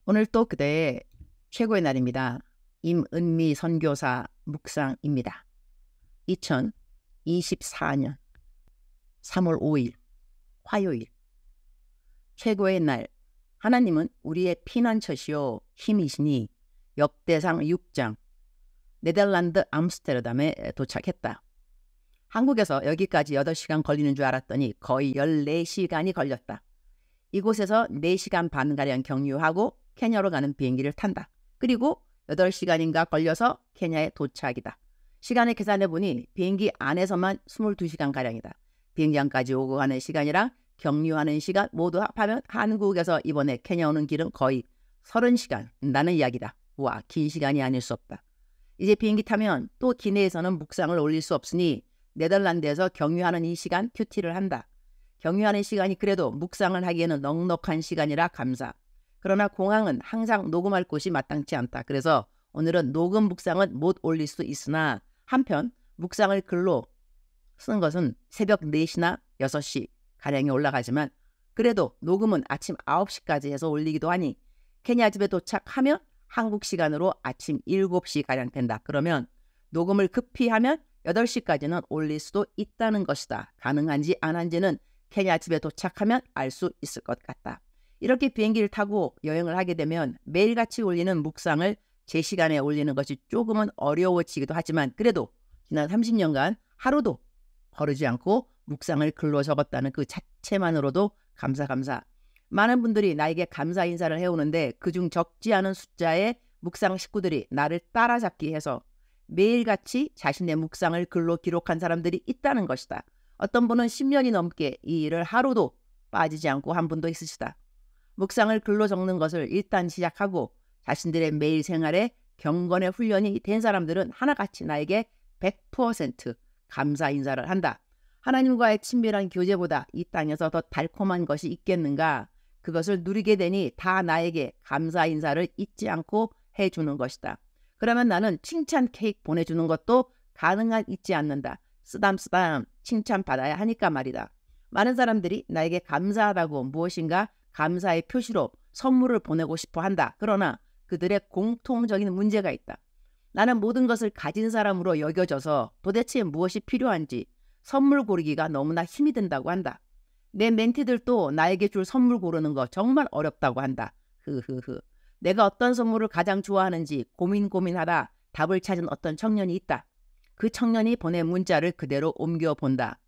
오늘 또 그대의 최고의 날입니다. 임은미 선교사 묵상입니다. 2024년 3월 5일 화요일. 최고의 날. 하나님은 우리의 피난처시요 힘이시니 역대상 6장. 네덜란드 암스테르담에 도착했다. 한국에서 여기까지 8시간 걸리는 줄 알았더니 거의 14시간이 걸렸다. 이곳에서 4시간 반가량 경유하고 케냐로 가는 비행기를 탄다. 그리고 8시간인가 걸려서 케냐에 도착이다. 시간을 계산해보니 비행기 안에서만 22시간가량이다. 비행장까지 오고 가는 시간이랑 경유하는 시간 모두 합하면 한국에서 이번에 케냐 오는 길은 거의 30시간 나는 이야기다. 우와, 긴 시간이 아닐 수 없다. 이제 비행기 타면 또 기내에서는 묵상을 올릴 수 없으니 네덜란드에서 경유하는 이 시간 큐티를 한다. 경유하는 시간이 그래도 묵상을 하기에는 넉넉한 시간이라 감사. 그러나 공항은 항상 녹음할 곳이 마땅치 않다. 그래서 오늘은 녹음 묵상은 못 올릴 수 있으나 한편 묵상을 글로 쓴 것은 새벽 4시나 6시 가량에 올라가지만 그래도 녹음은 아침 9시까지 해서 올리기도 하니 케냐 집에 도착하면 한국 시간으로 아침 7시 가량 된다. 그러면 녹음을 급히 하면 8시까지는 올릴 수도 있다는 것이다. 가능한지 안 한지는 케냐 집에 도착하면 알 수 있을 것 같다. 이렇게 비행기를 타고 여행을 하게 되면 매일같이 올리는 묵상을 제 시간에 올리는 것이 조금은 어려워지기도 하지만 그래도 지난 30년간 하루도 거르지 않고 묵상을 글로 적었다는 그 자체만으로도 감사. 많은 분들이 나에게 감사 인사를 해오는데 그중 적지 않은 숫자의 묵상 식구들이 나를 따라잡기 해서 매일같이 자신의 묵상을 글로 기록한 사람들이 있다는 것이다. 어떤 분은 10년이 넘게 이 일을 하루도 빠지지 않고 한 분도 있으시다. 묵상을 글로 적는 것을 일단 시작하고 자신들의 매일 생활에 경건의 훈련이 된 사람들은 하나같이 나에게 100% 감사 인사를 한다. 하나님과의 친밀한 교제보다 이 땅에서 더 달콤한 것이 있겠는가? 그것을 누리게 되니 다 나에게 감사 인사를 잊지 않고 해주는 것이다. 그러면 나는 칭찬 케이크 보내주는 것도 가능한 잊지 않는다. 쓰담쓰담 칭찬받아야 하니까 말이다. 많은 사람들이 나에게 감사하다고 무엇인가 감사의 표시로 선물을 보내고 싶어 한다. 그러나 그들의 공통적인 문제가 있다. 나는 모든 것을 가진 사람으로 여겨져서 도대체 무엇이 필요한지 선물 고르기가 너무나 힘이 든다고 한다. 내 멘티들도 나에게 줄 선물 고르는 거 정말 어렵다고 한다. 흐흐흐. 내가 어떤 선물을 가장 좋아하는지 고민하다 답을 찾은 어떤 청년이 있다. 그 청년이 보낸 문자를 그대로 옮겨본다.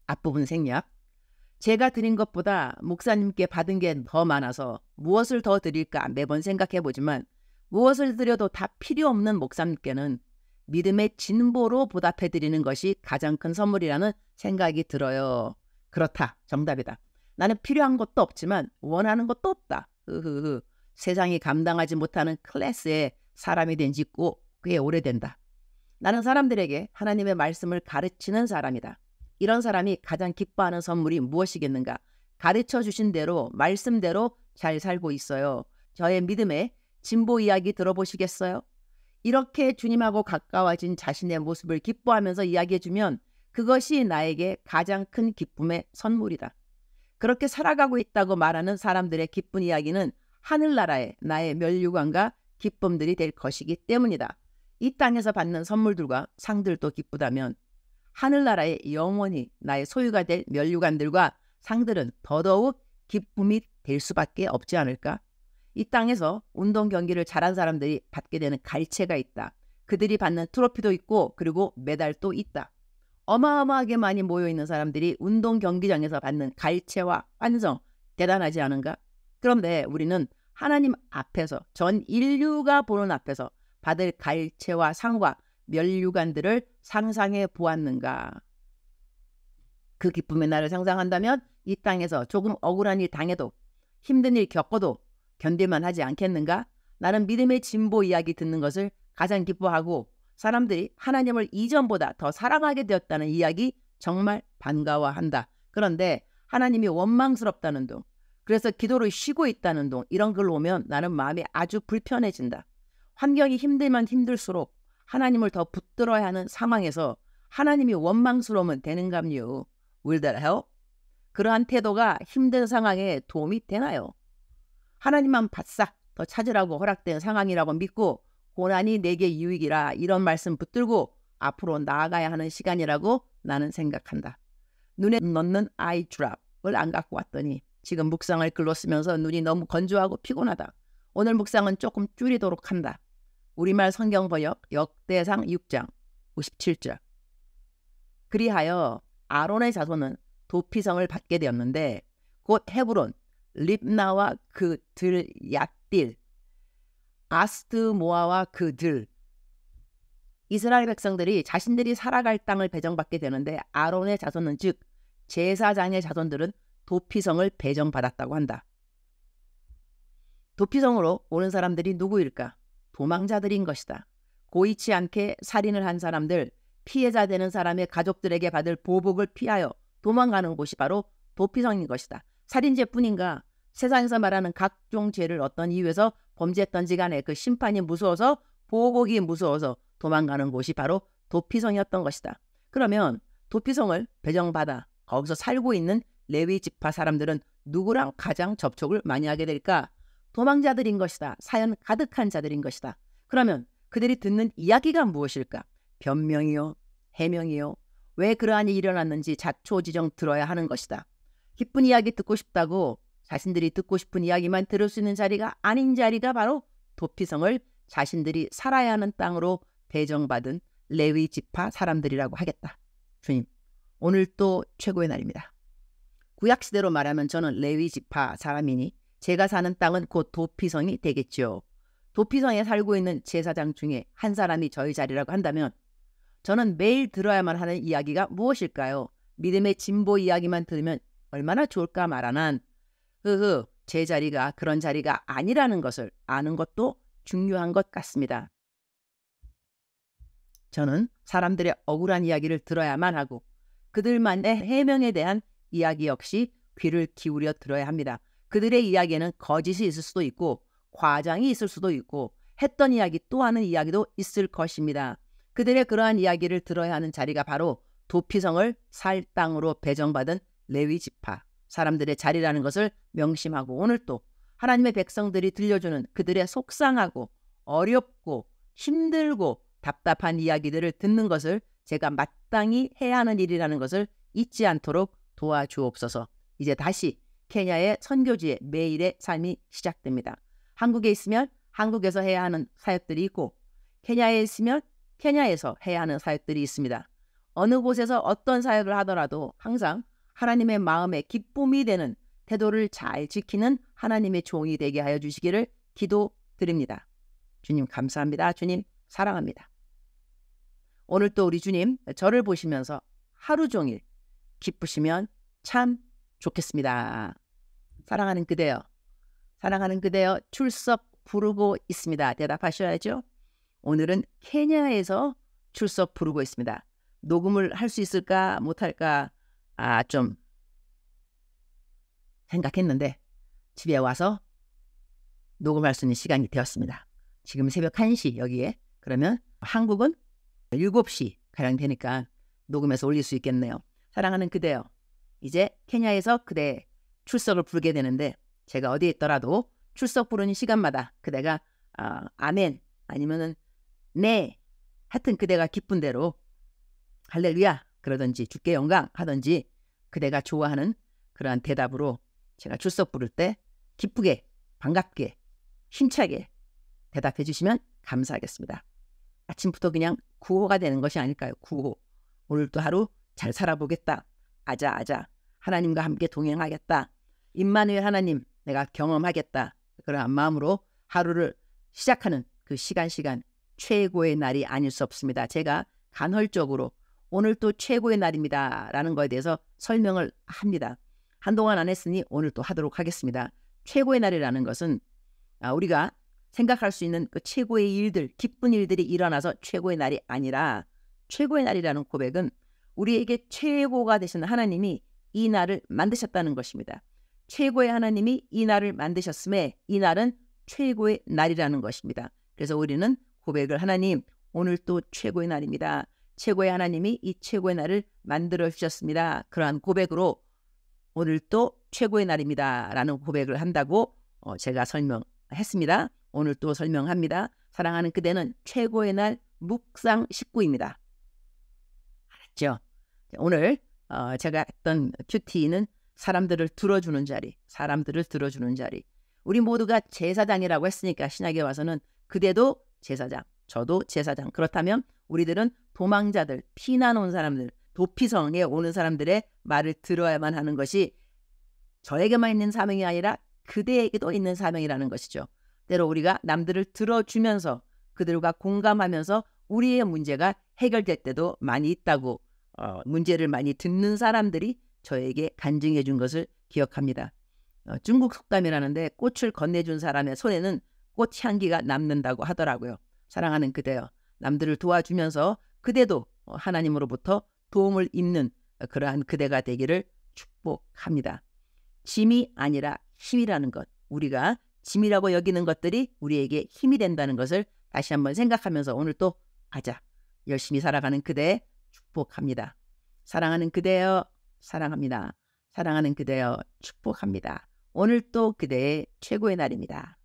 앞부분 생략. 제가 드린 것보다 목사님께 받은 게 더 많아서 무엇을 더 드릴까 매번 생각해보지만 무엇을 드려도 다 필요 없는 목사님께는 믿음의 진보로 보답해드리는 것이 가장 큰 선물이라는 생각이 들어요. 그렇다. 정답이다. 나는 필요한 것도 없지만 원하는 것도 없다. 세상이 감당하지 못하는 클래스의 사람이 된 지 꽤 오래된다. 나는 사람들에게 하나님의 말씀을 가르치는 사람이다. 이런 사람이 가장 기뻐하는 선물이 무엇이겠는가? 가르쳐 주신 대로 말씀대로 잘 살고 있어요. 저의 믿음의 진보 이야기 들어보시겠어요? 이렇게 주님하고 가까워진 자신의 모습을 기뻐하면서 이야기해주면 그것이 나에게 가장 큰 기쁨의 선물이다. 그렇게 살아가고 있다고 말하는 사람들의 기쁜 이야기는 하늘나라의 나의 면류관과 기쁨들이 될 것이기 때문이다. 이 땅에서 받는 선물들과 상들도 기쁘다면 하늘나라의 영원히 나의 소유가 될 면류관들과 상들은 더더욱 기쁨이 될 수밖에 없지 않을까? 이 땅에서 운동 경기를 잘한 사람들이 받게 되는 갈채가 있다. 그들이 받는 트로피도 있고 그리고 메달도 있다. 어마어마하게 많이 모여있는 사람들이 운동 경기장에서 받는 갈채와 환성 대단하지 않은가? 그런데 우리는 하나님 앞에서 전 인류가 보는 앞에서 받을 갈채와 상과 면류관들을 상상해 보았는가? 그 기쁨의 날을 상상한다면 이 땅에서 조금 억울한 일 당해도 힘든 일 겪어도 견딜만 하지 않겠는가? 나는 믿음의 진보 이야기 듣는 것을 가장 기뻐하고 사람들이 하나님을 이전보다 더 사랑하게 되었다는 이야기 정말 반가워한다. 그런데 하나님이 원망스럽다는 둥, 그래서 기도를 쉬고 있다는 둥 이런 글 오면 나는 마음이 아주 불편해진다. 환경이 힘들면 힘들수록 하나님을 더 붙들어야 하는 상황에서 하나님이 원망스러우면 되는감요. Will that help? 그러한 태도가 힘든 상황에 도움이 되나요? 하나님만 바싹 더 찾으라고 허락된 상황이라고 믿고 고난이 내게 유익이라 이런 말씀 붙들고 앞으로 나아가야 하는 시간이라고 나는 생각한다. 눈에 넣는 아이 드랍을 안 갖고 왔더니 지금 묵상을 글로 쓰면서 눈이 너무 건조하고 피곤하다. 오늘 묵상은 조금 줄이도록 한다. 우리말 성경 번역 역대상 6장 57절. 그리하여 아론의 자손은 도피성을 받게 되었는데 곧 헤브론, 립나와 그 들 얏딜, 아스드모아와 그 들. 이스라엘 백성들이 자신들이 살아갈 땅을 배정받게 되는데 아론의 자손은 즉 제사장의 자손들은 도피성을 배정받았다고 한다. 도피성으로 오는 사람들이 누구일까? 도망자들인 것이다. 고의치 않게 살인을 한 사람들, 피해자 되는 사람의 가족들에게 받을 보복을 피하여 도망가는 곳이 바로 도피성인 것이다. 살인죄뿐인가? 세상에서 말하는 각종 죄를 어떤 이유에서 범죄했던지 간에 그 심판이 무서워서 보복이 무서워서 도망가는 곳이 바로 도피성이었던 것이다. 그러면 도피성을 배정받아 거기서 살고 있는 레위 지파 사람들은 누구랑 가장 접촉을 많이 하게 될까? 도망자들인 것이다. 사연 가득한 자들인 것이다. 그러면 그들이 듣는 이야기가 무엇일까? 변명이요? 해명이요? 왜 그러한 일이 일어났는지 자초지종 들어야 하는 것이다. 기쁜 이야기 듣고 싶다고 자신들이 듣고 싶은 이야기만 들을 수 있는 자리가 아닌 자리가 바로 도피성을 자신들이 살아야 하는 땅으로 배정받은 레위 지파 사람들이라고 하겠다. 주님, 오늘 또 최고의 날입니다. 구약시대로 말하면 저는 레위 지파 사람이니 제가 사는 땅은 곧 도피성이 되겠지요. 도피성에 살고 있는 제사장 중에 한 사람이 저희 자리라고 한다면 저는 매일 들어야만 하는 이야기가 무엇일까요? 믿음의 진보 이야기만 들으면 얼마나 좋을까 말하난 제 자리가 그런 자리가 아니라는 것을 아는 것도 중요한 것 같습니다. 저는 사람들의 억울한 이야기를 들어야만 하고 그들만의 해명에 대한 이야기 역시 귀를 기울여 들어야 합니다. 그들의 이야기에는 거짓이 있을 수도 있고 과장이 있을 수도 있고 했던 이야기 또 하는 이야기도 있을 것입니다. 그들의 그러한 이야기를 들어야 하는 자리가 바로 도피성을 살 땅으로 배정받은 레위 지파 사람들의 자리라는 것을 명심하고 오늘 또 하나님의 백성들이 들려주는 그들의 속상하고 어렵고 힘들고 답답한 이야기들을 듣는 것을 제가 마땅히 해야 하는 일이라는 것을 잊지 않도록 도와주옵소서. 이제 다시 케냐의 선교지의 매일의 삶이 시작됩니다. 한국에 있으면 한국에서 해야 하는 사역들이 있고 케냐에 있으면 케냐에서 해야 하는 사역들이 있습니다. 어느 곳에서 어떤 사역을 하더라도 항상 하나님의 마음에 기쁨이 되는 태도를 잘 지키는 하나님의 종이 되게 하여 주시기를 기도드립니다. 주님 감사합니다. 주님 사랑합니다. 오늘 또 우리 주님 저를 보시면서 하루 종일 기쁘시면 참 좋겠습니다. 사랑하는 그대여, 사랑하는 그대여 출석 부르고 있습니다. 대답하셔야죠. 오늘은 케냐에서 출석 부르고 있습니다. 녹음을 할 수 있을까 못할까 좀 생각했는데 집에 와서 녹음할 수 있는 시간이 되었습니다. 지금 새벽 1시 여기에 그러면 한국은 7시 가량 되니까 녹음해서 올릴 수 있겠네요. 사랑하는 그대여, 이제 케냐에서 그대 출석을 부르게 되는데 제가 어디에 있더라도 출석 부르는 시간마다 그대가 아멘 아니면은 네 하여튼 그대가 기쁜 대로 할렐루야 그러든지 주께 영광 하든지 그대가 좋아하는 그러한 대답으로 제가 출석 부를 때 기쁘게 반갑게 힘차게 대답해 주시면 감사하겠습니다. 아침부터 그냥 구호가 되는 것이 아닐까요? 구호. 오늘도 하루 잘 살아보겠다. 아자 하나님과 함께 동행하겠다. 임마누엘 하나님 내가 경험하겠다. 그러한 마음으로 하루를 시작하는 그 시간 최고의 날이 아닐 수 없습니다. 제가 간헐적으로 오늘 또 최고의 날입니다 라는 거에 대해서 설명을 합니다. 한동안 안 했으니 오늘 또 하도록 하겠습니다. 최고의 날이라는 것은 우리가 생각할 수 있는 그 최고의 일들, 기쁜 일들이 일어나서 최고의 날이 아니라 최고의 날이라는 고백은 우리에게 최고가 되신 하나님이 이 날을 만드셨다는 것입니다. 최고의 하나님이 이 날을 만드셨음에 이 날은 최고의 날이라는 것입니다. 그래서 우리는 고백을 하나님 오늘 또 최고의 날입니다. 최고의 하나님이 이 최고의 날을 만들어 주셨습니다. 그러한 고백으로 오늘 또 최고의 날입니다 라는 고백을 한다고 제가 설명했습니다. 오늘 또 설명합니다. 사랑하는 그대는 최고의 날 묵상 19입니다. 알았죠? 오늘 제가 했던 큐티는 사람들을 들어주는 자리, 사람들을 들어주는 자리. 우리 모두가 제사장이라고 했으니까 신약에 와서는 그대도 제사장, 저도 제사장. 그렇다면 우리들은 도망자들, 피난 온 사람들, 도피성에 오는 사람들의 말을 들어야만 하는 것이 저에게만 있는 사명이 아니라 그대에게도 있는 사명이라는 것이죠. 때로 우리가 남들을 들어주면서 그들과 공감하면서 우리의 문제가 해결될 때도 많이 있다고 문제를 많이 듣는 사람들이 저에게 간증해 준 것을 기억합니다. 중국 속담이라는데 꽃을 건네준 사람의 손에는 꽃향기가 남는다고 하더라고요. 사랑하는 그대여, 남들을 도와주면서 그대도 하나님으로부터 도움을 입는 그러한 그대가 되기를 축복합니다. 짐이 아니라 힘이라는 것, 우리가 짐이라고 여기는 것들이 우리에게 힘이 된다는 것을 다시 한번 생각하면서 오늘 또 가자. 열심히 살아가는 그대 축복합니다. 사랑하는 그대여 사랑합니다. 사랑하는 그대여 축복합니다. 오늘 또 그대의 최고의 날입니다.